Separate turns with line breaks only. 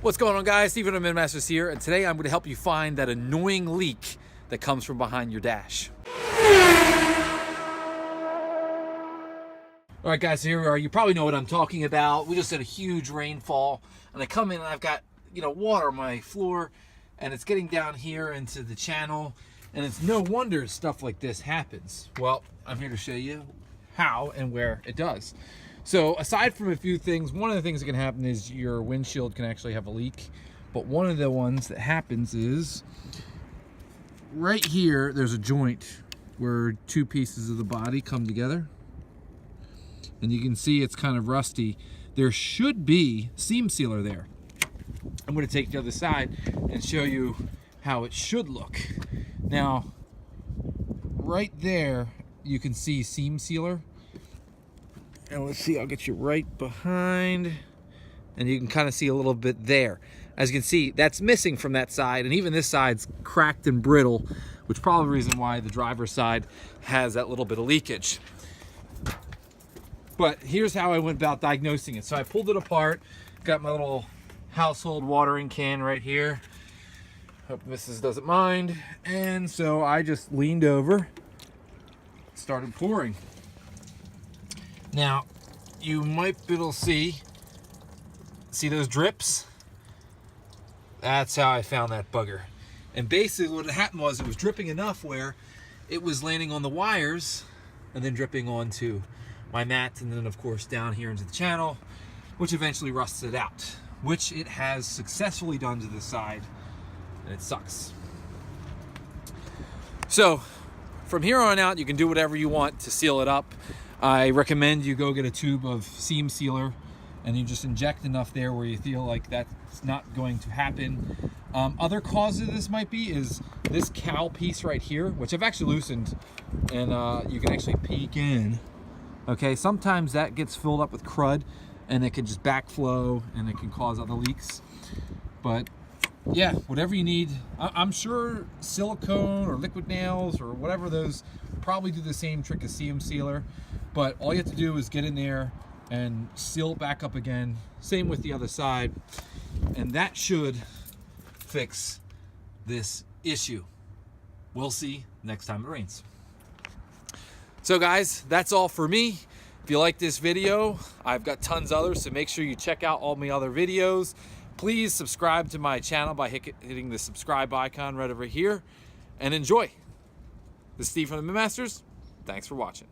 What's going on, guys? Steve from the Masters here, and today I'm going to help you find that annoying leak that comes from behind your dash. All right, guys, here we are. You probably know what I'm talking about. We just had a huge rainfall, and I come in and I've got, water on my floor, and it's getting down here into the channel, and it's no wonder stuff like this happens. Well, I'm here to show you how and where it does. So aside from a few things, one of the things that can happen is your windshield can actually have a leak. But one of the ones that happens is right here, there's a joint where two pieces of the body come together. And you can see it's kind of rusty. There should be seam sealer there. I'm going to take the other side and show you how it should look. Now, right there, you can see seam sealer. And let's see, I'll get you right behind, and you can kind of see a little bit there. As you can see, that's missing from that side, and even this side's cracked and brittle, which is probably the reason why the driver's side has that little bit of leakage. But here's how I went about diagnosing it. So I pulled it apart, got my little household watering can right here. Hope Mrs. doesn't mind. And so I just leaned over, started pouring. Now, you might be able to see those drips? That's how I found that bugger. And basically what happened was it was dripping enough where it was landing on the wires and then dripping onto my mat, and then of course down here into the channel, which eventually rusted out, which it has successfully done to the side, and it sucks. So from here on out, you can do whatever you want to seal it up. I recommend you go get a tube of seam sealer and you just inject enough there where you feel like that's not going to happen. Other causes of this might be is this cowl piece right here, which I've actually loosened, and you can actually peek in. Okay, sometimes that gets filled up with crud and it can just backflow and it can cause other leaks. But yeah, whatever you need. I'm sure silicone or liquid nails or whatever those probably do the same trick as seam sealer, but all you have to do is get in there and seal it back up again. Same with the other side, and that should fix this issue. We'll see next time it rains. So guys, that's all for me. If you like this video, I've got tons of others, so make sure you check out all my other videos. Please subscribe to my channel by hitting the subscribe icon right over here, and enjoy. This is Steve from the Masters. Thanks for watching.